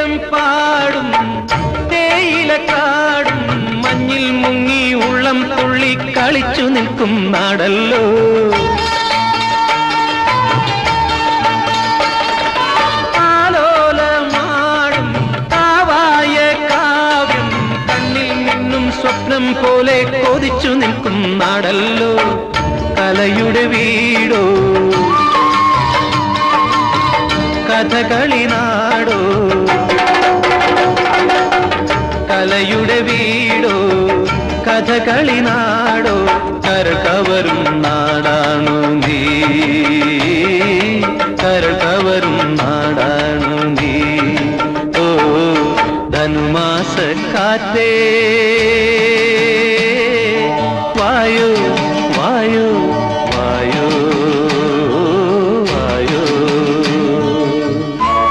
വേദം പാടും തേയിലക്കാടും മഞ്ഞിൽ മുങ്ങി ഉള്ളം തുള്ളി കളിച്ചു നിൽക്കും നാടല്ലോ. ആലോലമാടും കാവായ കാവ്യം കണ്ണിൽ നിന്നും സ്വപ്നം പോലെ കൊതിച്ചു നിൽക്കും നാടല്ലോ. കലയുടെ വീടോ കഥകളി നാടോ, കലയുടെ വീടോ കഥകളി നാടോ, കരകവരും നാടാണു നീ, കരകവരും നാടാണു നീ. ഓ ധനുമാസ കാറ്റേ